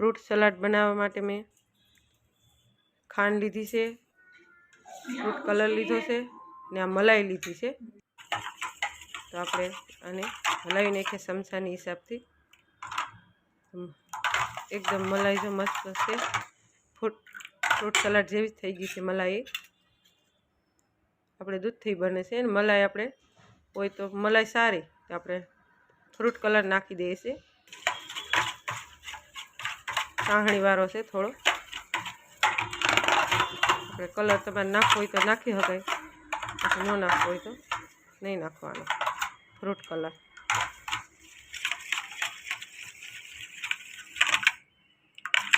Fruit salad बनावा माटे मैं खांड लीधी है, फ्रूट कलर लीधो से ने आ मलाई लीधी है। तो आपणे आने हलावी नाखीए चमचानी हिसाबथी। एकदम मलाई जो मस्त है, फ्रूट सलाड जेवी थई गई है। मलाई આપણે દૂધથી બને છે અને મલાઈ આપણે હોય તો મલાઈ સારી તો આપણે ફ્રૂટ કલર નાખી દઈએ છીએ। સાહણીવાળો છે થોડો, આપણે કલર તમારે નાખવો હોય તો નાખી શકાય, પછી ન નાખવો હોય તો નહીં નાખવાનો ફ્રૂટ કલર।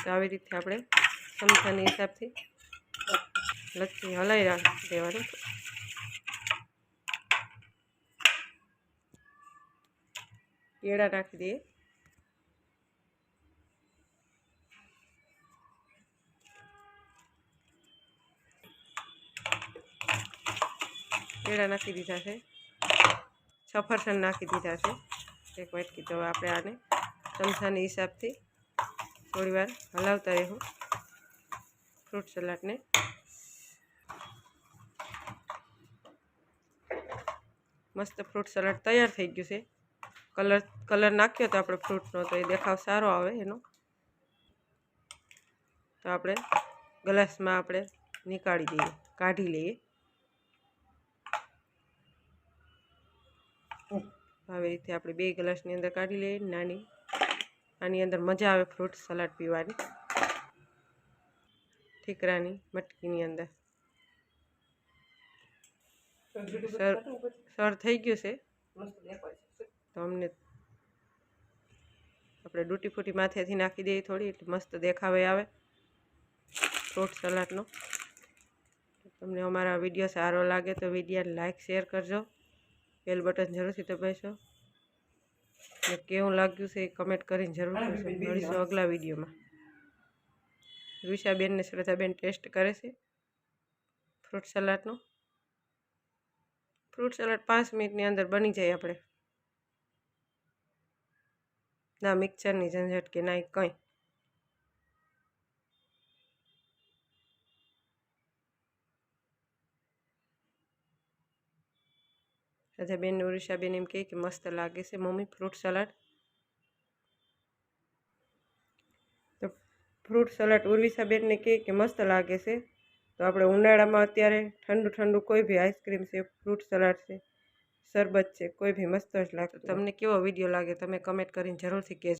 તો આવી રીતે આપણે ચમચાની હિસાબથી લચ્છી હલાવી દેવાનું। કેળા નાખી દઈએ। કેળા નાખી દીધા છે, સફરજન નાખી દીધા છે એક વાટકી। તો આપણે આને ચમચાની હિસાબથી થોડી વાર હલાવતા રહેવું ફ્રૂટ સલાડને। मस्त फ्रूट सलाड तैयार थई गयुं छे। कलर नाख्यो तो आपणे फ्रूटनो तो ए देखाव सारो आवे एनो। तो आपणे ग्लासमां आपणे निकाળી दઈએ, काढी लईए। આવી રીતે આપણે બે ગ્લાસની અંદર કાઢી લઈએ નાની। આની અંદર મજા આવે फ्रूट सलाड पीवानी, ठीकरानी मटकीनी अंदर। सर थई गयुं छे तो अमने આપણે ડૂટી ફૂટી માથેથી નાખી દઈએ થોડી, એટલે મસ્ત દેખાવે આવે फ्रूट सलाडनो। તમને અમારા વિડીયો સારો લાગે तो વિડીયોને લાઈક शेर करजो, बेल बटन जरूरथी दबावजो ने केवुं लाग्युं छे कमेंट करीने जरूर करजो। મળીશું अगला विडियोमां। ऋषाबेन ने श्रद्धाबेन टेस्ट करे छे फ्रूट सलाडनो। फ्रूट सलाड 5 मिनिटनी अंदर बनी जाए आपणे, ना मिक्सरनी झंझट के ना कंई। श्रद्धाबेन ने ऋषाबेन एम कहे कि मस्त लागे छे मम्मी फ्रूट सलाड। तो फ्रूट सलाड उर्विशाबेन ने कहे कि मस्त लागे छे। तो આપણે ઉનાળામાં અત્યારે ઠંડુ ઠંડુ કોઈ भी आइसक्रीम છે, फ्रूट सलाड છે, शरबत છે, કોઈ भी मस्त જ લાગે। તમને કેવો વિડીયો લાગે તમે કમેન્ટ કરીને જરૂરથી કહેજો।